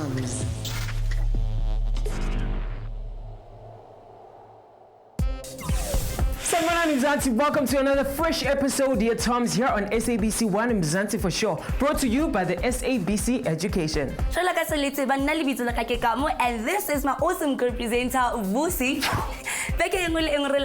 TOMz. Mzansi, welcome to another fresh episode, dear TOMz, here on SABC 1 Mzansi for sure. Brought to you by the SABC Education. And this is my awesome girl presenter, Vusi.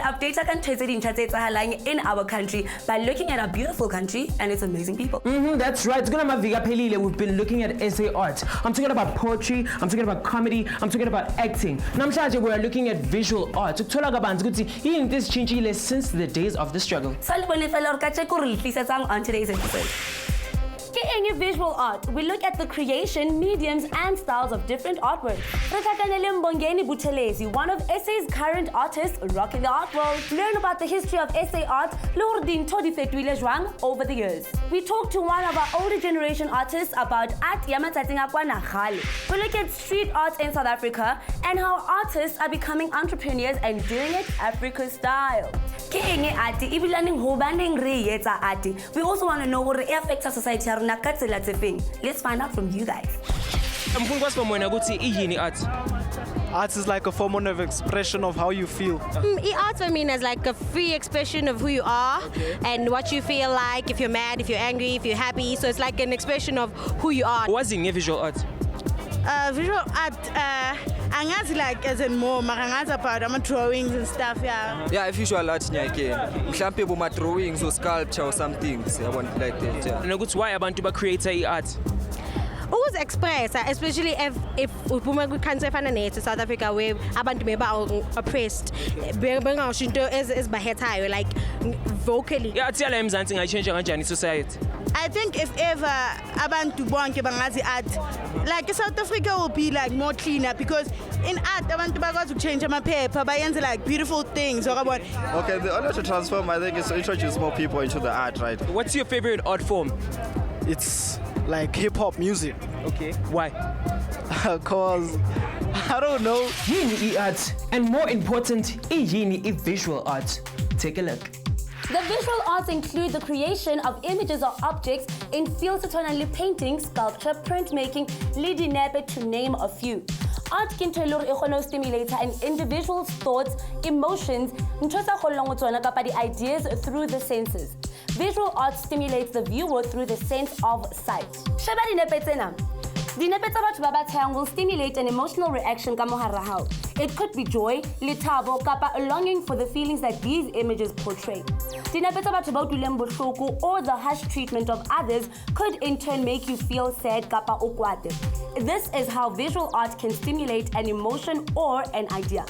Update in our country by looking at our beautiful country and its amazing people. That's right. We've been looking at essay art. I'm talking about poetry, I'm talking about comedy, I'm talking about acting. Namhlanje we're looking at visual art. This changed since the days of the struggle. On today's episode. In visual art, we look at the creation, mediums, and styles of different artworks. Mbongeni Buthelezi, one of SA's current artists rocking the art world. Learn about the history of SA art over the years. We talk to one of our older generation artists about art Yamatatingakwa. We look at street art in South Africa and how artists are becoming entrepreneurs and doing it Africa style. We also want to know what it affects our society. Let's find out from you guys. Art is like a form of expression of how you feel. Art for me is like a free expression of who you are and what you feel like, if you're mad, if you're angry, if you're happy. So it's like an expression of who you are. What's in visual art? Visual art, angazi like as in more, makangazi about my drawings and stuff, yeah. Yeah, visual art mhlambe bo drawings or sculpture or something. I want like that. Yeah. And why abantu ba create art? Always express, especially if we country like South Africa where abantu are oppressed, like vocally. Yeah, tell them something I change in society. I think if ever abantu bonke bangazi art, like South Africa will be like more cleaner because in art abantu bakwazi change amaphepha bayenze like beautiful things. Okay, the only way to transform I think is to introduce more people into the art, right? What's your favorite art form? It's like hip-hop music. Okay, why? Cause I don't know. Yini art, and more important, yini visual art. Take a look. The visual arts include the creation of images or objects in fields of painting, sculpture, printmaking, lidinepe, to name a few. Art can stimulate an individual's thoughts, emotions, the ideas through the senses. Visual art stimulates the viewer through the sense of sight. Dinepe will stimulate an emotional reaction. It could be joy, litabo, a longing for the feelings that these images portray. Or the harsh treatment of others could in turn make you feel sad. This is how visual art can stimulate an emotion or an idea.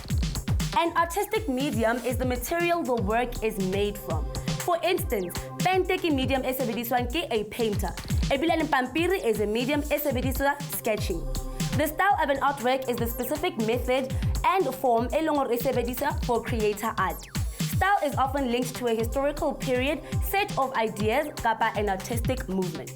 An artistic medium is the material the work is made from. For instance, penteki medium esebediswa a painter. Ebilani pampiri is a medium esebediswa sketching. The style of an artwork is the specific method and form elongor esebediswa for creator art. Style is often linked to a historical period, set of ideas, kapa an artistic movement.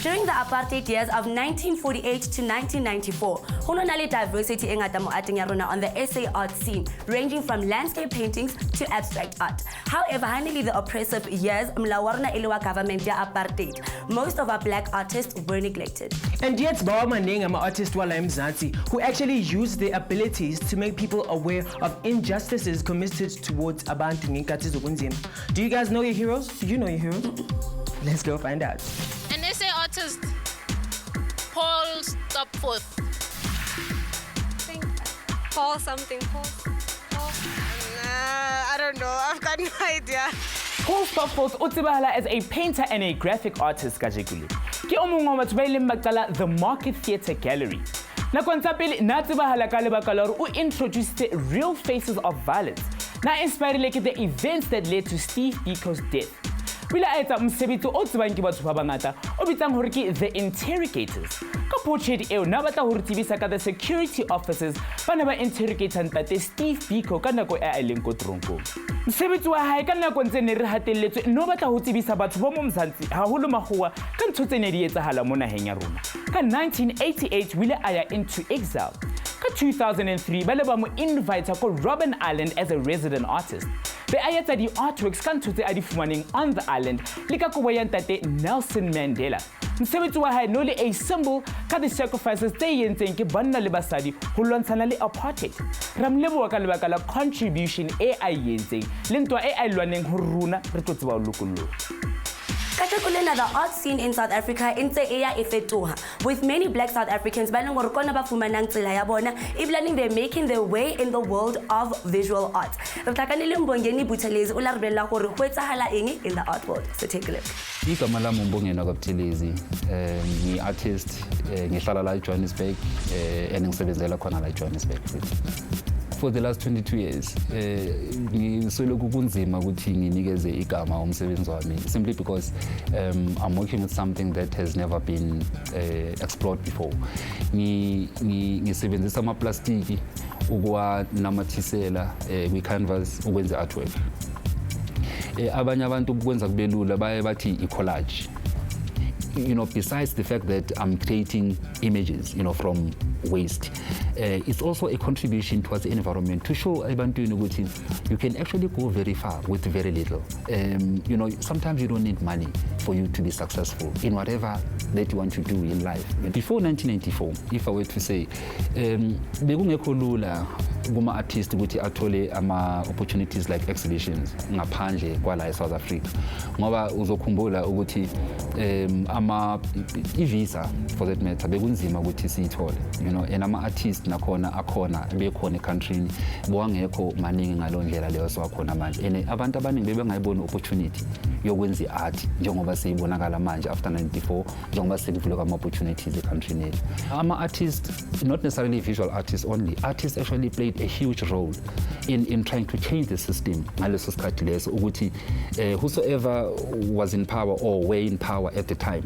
During the apartheid years of 1948 to 1994, hononale diversity on the SA art scene, ranging from landscape paintings to abstract art. However, handling the oppressive years, mlawarna iliwa government ya apartheid, most of our black artists were neglected. And yet, Bawa Maneng, I'm an artist Mzansi, who actually used their abilities to make people aware of injustices committed towards abantu ngenkhathi zobunzima. Do you guys know your heroes? Do you know your heroes? Let's go find out. An essay artist, Paul Stopforth. Paul something. Paul. I don't know, I've got no idea. Paul Stopforth utibala as a painter and a graphic artist kajekulu. Ke omongwa batho ba ileng maqala the Market Theatre Gallery. Nakong tsa pele na tsebahala ka lebaka la hore o introduced real faces of violence. Na inspired the events that led to Steve Biko's death. Bila etsa mosebetsi o tsebang ke batho ba bangata o bitsang hore ke the interrogators. Ka portrait eo na batla hore tsebisa ka the security officers bana ba interrogator ntate Steve Biko ka nako e a leng ko tronkong. Mosebetsi wa hae ka nako ntse ne re hatelletswe no batla ho tsebisa batho ba mo Mzansi haholo magoa ka ntho tse ne di etsahala mo naheng ya rona. Ka 1988 wile aya into exile. Ka 2003 ba le ba mo invite ko Robben Island as a resident artist. Be a etsa di artworks ka ntho tse a di fumaneng on the island le ka kobo ya ntate Nelson Mandela. Mosebetsi wa hae no le a symbol ka the sacrifices tse yentseng ke banna le basadi ho lwantshana le apartheid. Ra mleboha ka lebaka la contribution e a yentseng le ntwa e a lwaneng ho runa re tlo tseba ho lokolloha. The art scene in South Africa with many black South Africans they're making their way in the world of visual art. Mbongeni Buthelezi in the art world. So take a look. Igama lami Mbongeni Buthelezi, ngi-artist, ngihlala la eJohannesburg, ngisebenzela khona la eJohannesburg. For the last 22 years, ngisoloko kunzima ukuthi nginikeze igama umsebenzi wami simply because I'm working with something that has never been explored before. Ngisebenzisa amaplastiki ukuwanamathisela kwi-canvas ukwenza artwork. Abanye abantu ukwenza kube lula baye bathi i-collage. You know, besides the fact that I'm creating images, you know, from waste, it's also a contribution towards the environment to show abantu you can actually go very far with very little. You know, sometimes you don't need money for you to be successful in whatever that you want to do in life. Before 1994, if I were to say, bekungekho lula kuma artists ukuthi athole ama opportunities like exhibitions ngaphandle kwala eSouth Africa ngoba uzokhumbula ukuthi ama visa for that matter bekunzima ukuthi siyithole, you know, and ama artists nakhona akhona bekhona eCountry bowangekho maningi ngalondlela leyo sowakhona manje and abantu abaningi bebengayibona opportunity yokwenza art njengoba siyibonakala manje after 94 njengoba sekuvule ama opportunities eCountry nethu. Ama artists, not necessarily visual artists only, artists actually played a huge role in trying to change the system ngaleso sikhathi leso ukuthi whosoever was in power or were in power at the time,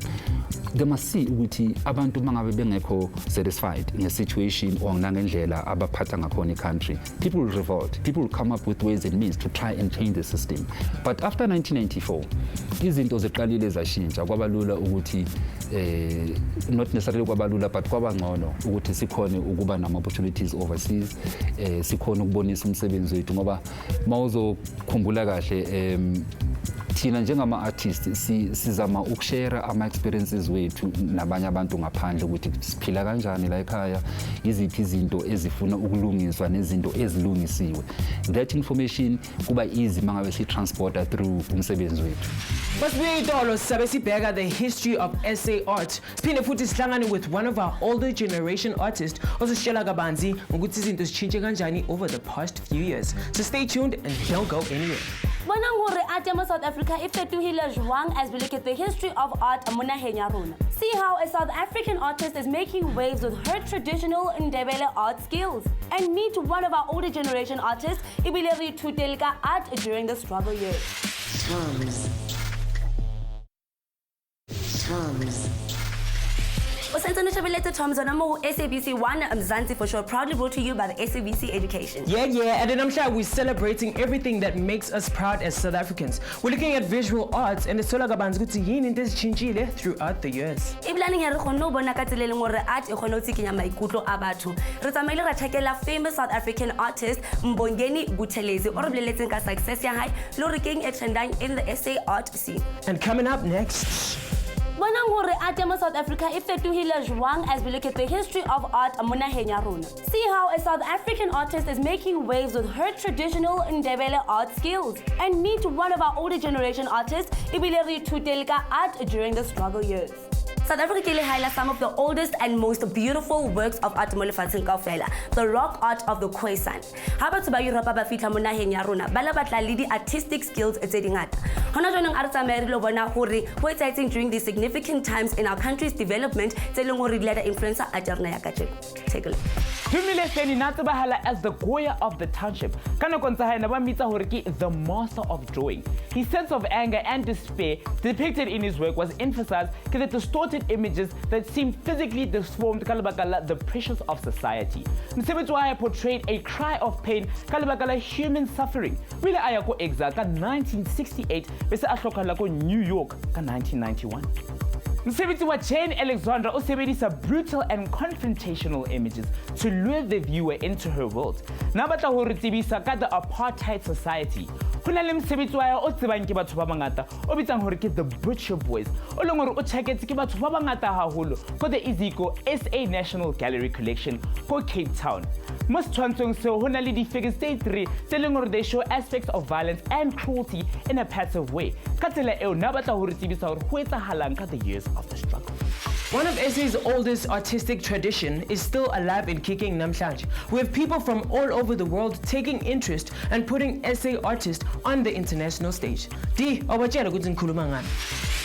they must see ukuthi abantu mangabe bengekho satisfied in a situation or nangendlela abaphatha ngakhona iCountry, people will revolt, people will come up with ways and means to try and change the system. But after 1994 izinto ziqalile zashintsha kwabalula ukuthi not necessarily kwabalula but kwabangcono ukuthi sikhone ukuba nama opportunities overseas, sikhone ukubonisa umsebenzi wethu ngoba mawuzokhumbula kahle thina njengama artists sizama ukushare ama experiences wethu nabanye abantu ngaphandle ukuthi siphila kanjani la ekhaya, iziphi izinto ezifuna ukulungiswa nezinto ezilungisiwe. That information kuba easy mangabe si transporter through umsebenzi wethu. Masibuyitolo sabe sibheka the history of SA art. Siphinde futhi sihlangane with one of our older generation artists osishela kabanzi ngokuthi izinto zichintshe kanjani over the past few years. So stay tuned and don't go anywhere. Art in South Africa as we look at the history of art monaheng ya rona. See how a South African artist is making waves with her traditional Ndebele art skills. And meet one of our older generation artists, Buthelezi Tutelka art during the struggle years. TOMz. TOMz on SABC 1 Mzansi for sure, proudly brought to you by the SABC Education. Yeah, and then I'm sure we're celebrating everything that makes us proud as South Africans. We're looking at visual arts and it's sola gabanzi ukuthi yini into ezichinjile throughout the years. Iblanning here khono bona ka tselele ngore art e khono tsikinya maikutlo a batho. Re tsamaile ra checkela famous South African artist Mbongeni Buthelezi o re boleletseng ka success ya hae lo re keng e trendang in the SA art scene. And coming up next, art in South Africa as we look at the history of art monaheng ya rona. See how a South African artist is making waves with her traditional Ndebele art skills. And meet one of our older generation artists, Buthelezi Tutelka art during the struggle years. South Africa highlights some of the oldest and most beautiful works of art the rock art of the Khoisan. How about ba Europa ba fitla monaheng ya rona ba la batla le di artistic skills tse dingata. Hona jonong artsa merilo bona hore ho exciting during these significant times in our country's development tse leng hore di la influencer a jarna ya kajeko. Take a look. Buthelezi natsebahala as the Goya of the township. Kana kontsa hae na ba mitsa hore ke the master of drawing. His sense of anger and despair depicted in his work was emphasized by the distorted images that seem physically disformed kalabakala the pressures of society. Msebetsi wa hae portrayed a cry of pain kalabakala human suffering. Wile aya ko exile ka 1968 bese a hlokala ko New York ka 1991. Mosebetsi wa Jane Alexandra o sebedisa brutal and confrontational images to lure the viewer into her world. Na batla ho re tsebisa ka the apartheid society. Ho na le mosebetsi wa hae o tsebang ke batho ba bangata o bitsang hore ke the Butcher Boys. O leng hore o tshaketse ke batho ba bangata haholo ko the Iziko SA National Gallery Collection ko Cape Town. Mo setshwantshong seo ho na le di-figures tse 3 tse leng hore they show aspects of violence and cruelty in a passive way. Ka tsela eo na batla ho re tsebisa hore ho etsahalang ka the years of the struggle. One of SA's oldest artistic tradition is still alive and kicking namhlanje. We have people from all over the world taking interest and putting SA artists on the international stage. D, awatshela ukuthi ngikhuluma ngani.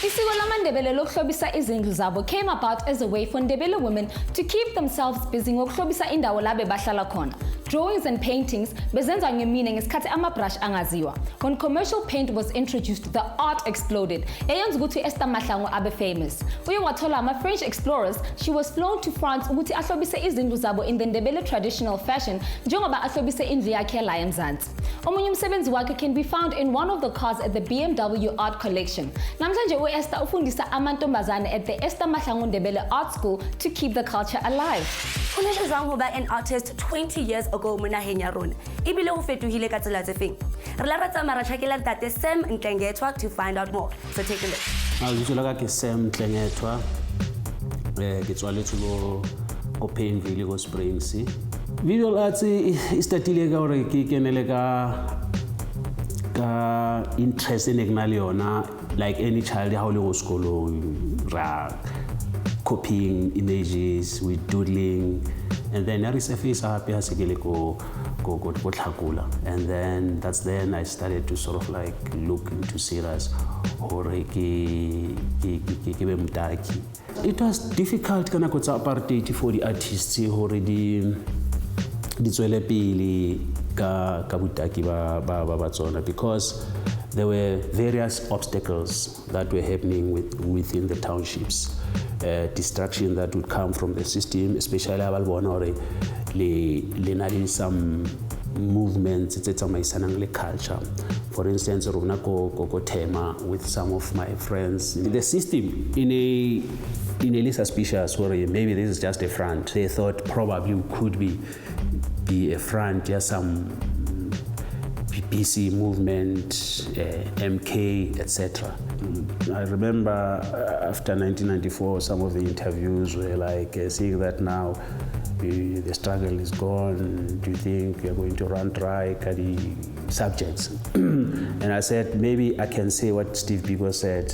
Isiko lamaNdebele lokuhlobisa izindlu zabo came about as a way for Ndebele women to keep themselves busy ngokuhlobisa indawo la bebahlala khona. Drawings and paintings bezenza ngemine ngesikhathi amabrush angaziwa. When commercial paint was introduced, the art exploded. Eyenza ukuthi Esther Mahlangu abe famous. Uye wathola ama-French explorers, she was flown to France ukuthi ahlobise izindlu zabo in the Ndebele traditional fashion njengoba ahlobise indlu yakhe la eMzansi. Omunye umsebenzi wakhe can be found in one of the cars at the BMW art collection. Namhlanje Esther ufundisa amantombazane at the Esther Mahlangu Ndebele Art School to keep the culture alive. Ho ne jwang ho ba an artist 20 years ago mo naheng ya rona. Ibile ho fetohile ka tsela tse feng. Re la ra tsamaya ra tjhakela ntate Sam Nhlengethwa to find out more. So take a look. Ngizula ka ke Sam Nhlengethwa. Ke tswaletswe go Painville go Springs. Visual arts is statile ka hore ke kenele ka interest in ignaliona like any child how le go sekolo ra copying images with doodling and then I resurface happy as ke le go tlhakula and then then I started to sort of like look into serious hore ke be mutaki. It was difficult kana go tsa apartheid for the artists hore di tswele pele ka butaki ba tsona because there were various obstacles that were happening within the townships. Distraction that would come from the system, especially some movements tse tsamaisanang le culture. For instance, rona go tema with some of my friends. The system in a suspicious worry, maybe this is just a front. They thought probably we could be a front, just some PC movement, MK, etc. I remember after 1994, some of the interviews were like saying that now the struggle is gone. Do you think we are going to run dry? The subjects. And I said, maybe I can say what Steve Biko said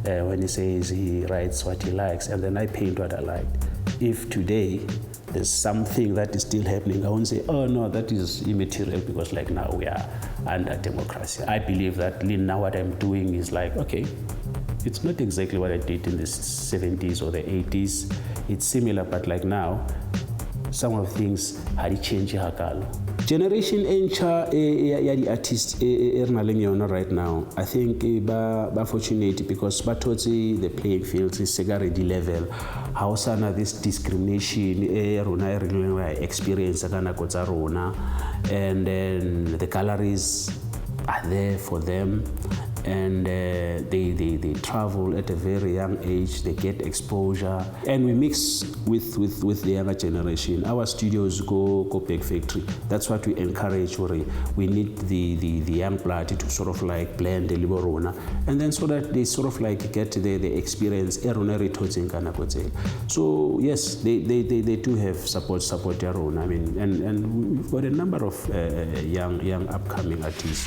when he says he writes what he likes, and then I paint what I like. If today there's something that is still happening, I won't say, oh no, that is immaterial because like now we are under democracy. I believe that now what I'm doing is like, okay, it's not exactly what I did in the 70s or the 80s. It's similar, but like now, some of the things had changed. Generation encha ya di artists right now, I think ba fortunate because batotsi the playing field is already level. How sana this discrimination rona experience kana kotsa rona, and then the galleries are there for them. And they travel at a very young age, they get exposure, and we mix with the younger generation. Our studios go big factory. That's what we encourage. We need the young blood to sort of like blend the Liborona, and then so that they sort of like get the experience. So yes, they do have support their own. I mean, and we've got a number of young upcoming artists.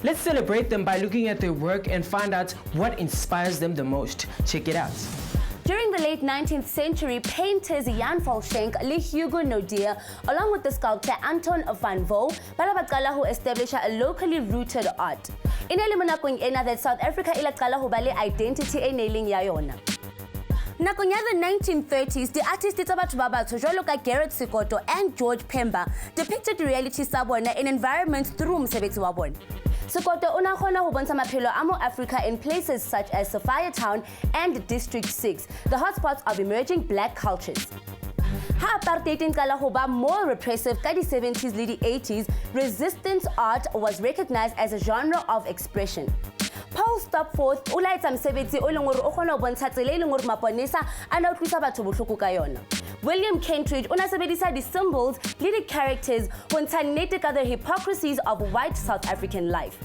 Let's celebrate them by looking at their work and find out what inspires them the most. Check it out. During the late 19th century, painters Jan Volschenk, Hugo Nodier, along with the sculptor Anton van Vaux, balabaqala who established a locally rooted art. In elimonakong ena that South Africa ilaqala ho bale identity e nailing ya yona. Nakong ya the 1930s, the artists tsa batho ba batsho jwalo ka Garrett Sikoto and George Pemba depicted reality sa bona in environments through mosebetsi wa bona. Sikoto o na kgona ho bontsha maphelo a mo Africa in places such as Sophia Town and District 6, the hotspots of emerging black cultures. Ha apartheid inqala ho ba more repressive ka di 70s le di 80s, resistance art was recognized as a genre of expression. Paul Stopforth o laetsa mosebetsi o leng hore o kgona ho bontsha tsela e leng hore maponesa a na utlwisa batho bohloko ka yona. William Kentridge o na sebedisa di-symbols le di-characters ho ntsha nnete ka the hypocrisies of white South African life.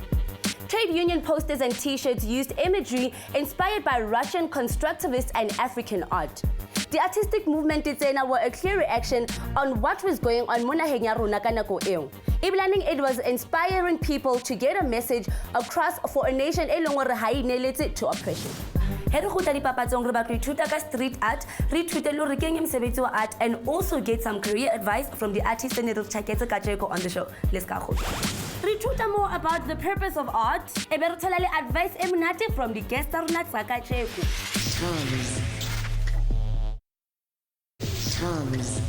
Trade union posters and t-shirts used imagery inspired by Russian constructivist and African art. The artistic movement were a clear reaction on what was going on mo naheng ya rona ka nako eo. It was inspiring people to get a message across for a nation e leng hore ha ineletse to oppression. He re khutla dipapatsong re batla ithuta ka street art, re ithute le re kenye mosebetsi wa art and also get some career advice from the artists and re tshaketse ka Jeko on the show. Let's go. Re ithuta more about the purpose of art. E be re thola le advice e monate from the guest tsa rona tsa ka Jeko. TOMz.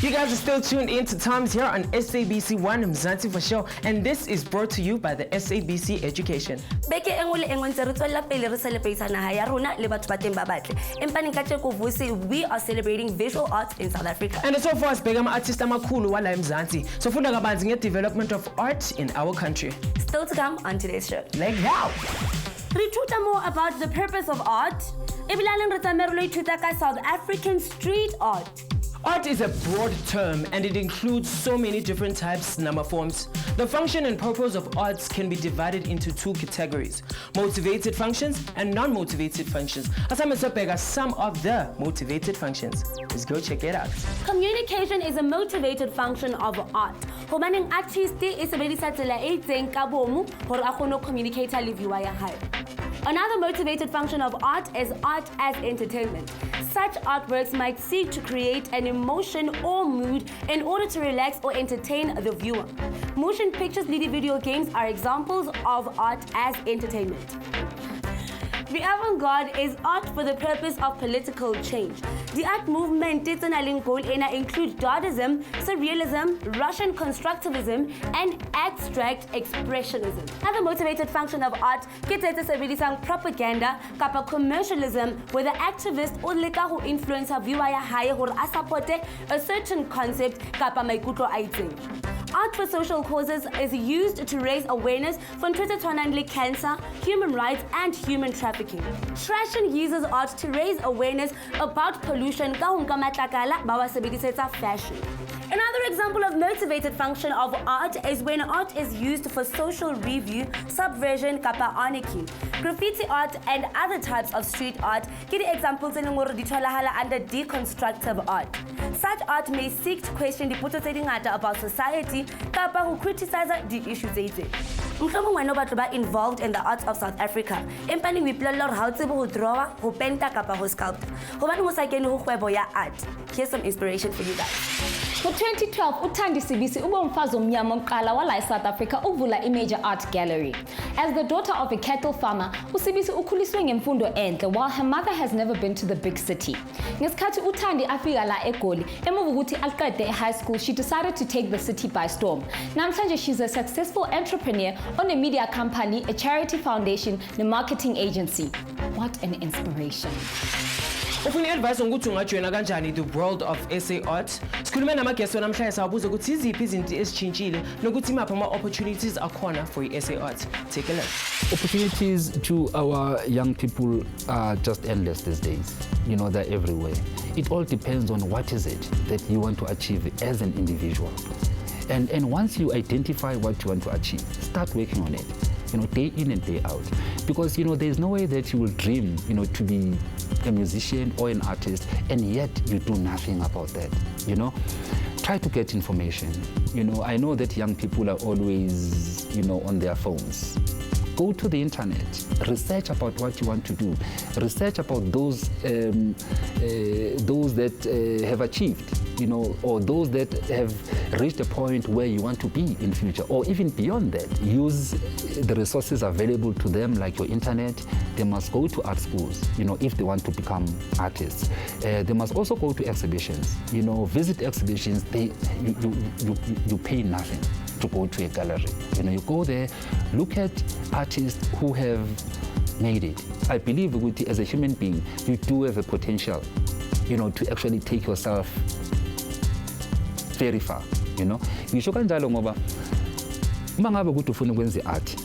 You guys are still tuned in to TOMz here on SABC 1 Mzansi for show, and this is brought to you by the SABC Education. Beke engwe le engwe ntse re tswela pele re celebrate naha ya rona le batho ba teng ba batle. Empa nka Jeko vusi, we are celebrating visual arts in South Africa. And so far sibheka ama-artist amakhulu wala eMzansi. So funda kabanzi nge-development of art in our country. Still to come on today's show. Like how? Re ithuta more about the purpose of art. Ebilaleng re tsamaya re lo ithuta ka South African street art. Art is a broad term and it includes so many different types and forms. The function and purpose of arts can be divided into two categories: motivated functions and non-motivated functions. Asamesopega some of the motivated functions. Let's go check it out. Communication is a motivated function of art. Hobaneng artist e sebedisa tsela e itseng ka bomu hore a kgone ho communicate le viewer ya hae. Another motivated function of art is art as entertainment. Such artworks might seek to create an emotion or mood in order to relax or entertain the viewer. Motion pictures, video games are examples of art as entertainment. The avant-garde is art for the purpose of political change. The art movement includes Dadaism, Surrealism, Russian constructivism, and abstract expressionism. Another motivated function of art is propaganda, kapa commercialism, where the activist or leka who influence a viewer ya hae hore a supporte a certain concept kapa maikutlo a itseng. Art for social causes is used to raise awareness for cancer, human rights, and human trafficking. Fashion uses art to raise awareness about pollution. Fashion. Another example of motivated function of art is when art is used for social review, subversion, kapa anarchy. Graffiti art and other types of street art give examples in under deconstructive art. Such art may seek to question the about society, kapa who criticize the issues. Involved in the arts of South Africa. Empani we play how to draw, who painta, kapa who sculpt. Art. Here's some inspiration for you guys. For 2012, uThandi Sibisi ubomfazi omnyama omqala wala eSouth Africa ukuvula iMajor Art Gallery. As the daughter of a cattle farmer, uSibisi ukhuliswe ngemfundo enhle while her mother has never been to the big city. Ngesikhathi uThandi afika la eGoli, emuva ukuthi aqede high school, she decided to take the city by storm. Namhlanje she's a successful entrepreneur on a media company, a charity foundation, and a marketing agency. What an inspiration. Ufuna advice ukuthi ungajoyina kanjani the world of SA art. Sikhulume nama-guests namhlanje sawabuza ukuthi iziphi izinto ezitshintshile nokuthi imaphi ama-opportunities akhona for i-SA art. Take a look. Opportunities to our young people are just endless these days. You know, they're everywhere. It all depends on what is it that you want to achieve as an individual. And once you identify what you want to achieve, start working on it, you know, day in and day out. Because, you know, there's no way that you will dream, you know, to be a musician or an artist, and yet you do nothing about that, you know. Try to get information. You know, I know that young people are always, you know, on their phones. Go to the internet, research about what you want to do, research about those that have achieved, you know, or those that have reached a point where you want to be in future, or even beyond that. Use the resources available to them, like your internet. They must go to art schools, you know, if they want to become artists. They must also go to exhibitions, you know, visit exhibitions. You pay nothing to go to a gallery. You know, you go there, look at artists who have made it. I believe as a human being, you do have a potential, you know, to actually take yourself very far, you know. Ngisho kanjalo ngoba uma ngabe ukuthi ufuna ukwenza art,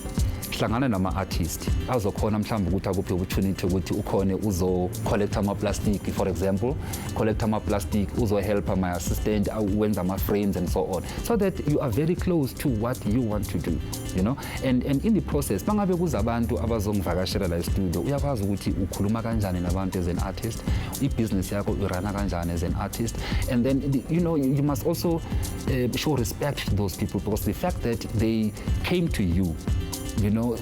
hlangana nama-artist azokhona mhlawumbe ukuthi akuphe opportunity ukuthi ukhone uzo-collect ama-plastic, for example, collect ama-plastic, uzo-help my assistant wenza ama-frames and so on, so that you are very close to what you want to do, you know. And in the process, bangabe kuza abantu abazongivakashela la studio, uyakwazi ukuthi ukhuluma kanjani nabantu as an artist, i-business yakho irana kanjani as an artist, and then you know you must also show respect to those people, because the fact that they came to you, you know,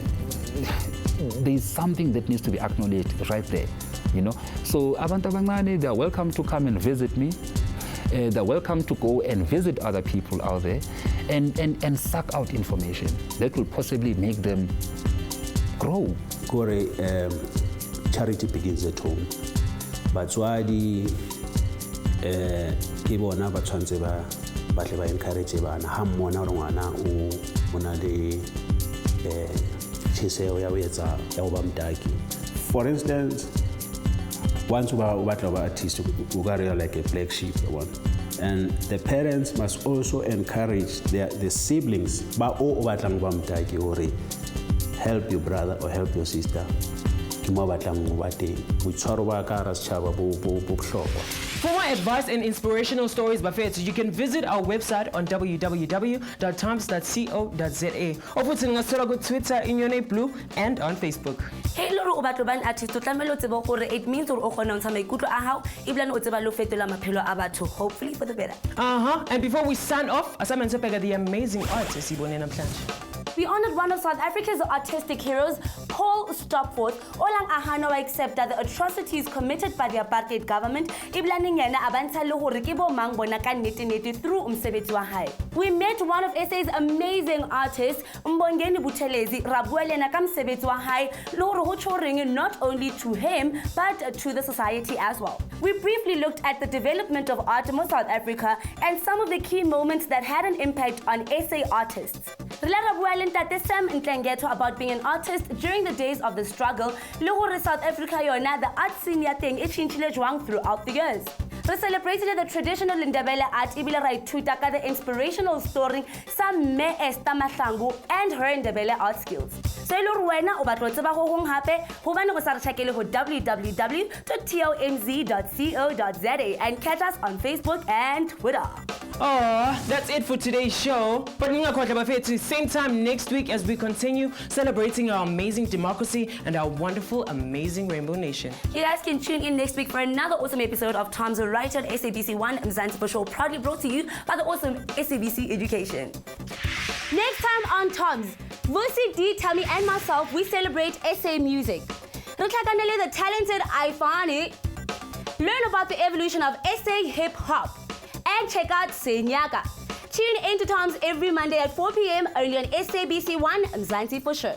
there is something that needs to be acknowledged right there, you know. So abantu abancane, they are welcome to come and visit me. They're welcome to go and visit other people out there and suck out information that will possibly make them grow. Corey, charity begins at home. Batswadi ke bona ba tshwantse ba batle ba encourage bana ha mmona hore ngwana o na le tsheseo ya ho etsa ya ho ba mtaki. For instance, once you are an artist, you are like a black sheep, and the parents must also encourage the siblings, help your brother or help your sister. For more advice and inspirational stories, Bafethu, you can visit our website on www.tomz.co.za. Or put in on Twitter in your name blue and on Facebook. Hey, loro o batlo ban artist, it means o kgona ntsha maikutlo a hao, ebile o tseba lo fetola maphelo a batho, hopefully for the better. And before we sign off, asamen sepeka the amazing artist ibone namhlanje. We honored one of South Africa's artistic heroes, Paul Stopforth, olang ahano accept that the atrocities committed by the apartheid government iblaning yena abantsha le hore ke bo mang bona ka nnete through umsebetsi wa hae. We met one of SA's amazing artists, Mbongeni Buthelezi, ra bua le yena ka mosebetsi wa hae le hore ho tshoreng not only to him but to the society as well. We briefly looked at the development of art in South Africa and some of the key moments that had an impact on SA artists. Nhlengethwa about being an artist during the days of the struggle, le hore South Africa yona the art scene ya teng e tshintshile jwang throughout the years. We celebrated the traditional Ndebele art ibile ra ithuta ka the inspirational story sa Mme Esther Mahlangu and her Ndebele art skills. So le hore wena o batla tseba ho hong hape, hobane o sa re checkele ho www.tomz.co.za and catch us on Facebook and Twitter. That's it for today's show. But same time next week as we continue celebrating our amazing democracy and our wonderful, amazing Rainbow Nation. You guys can tune in next week for another awesome episode of TOMz right on SABC 1 Mzansi Show, proudly brought to you by the awesome SABC Education. Next time on TOMz, Vusi D, Tammy and myself, we celebrate SA music. Rutlakanele the talented Ifani, learn about the evolution of SA hip-hop, and check out Senyaka. Tune in to TOMz every Monday at 4 p.m. only on SABC 1 Mzansi for sure.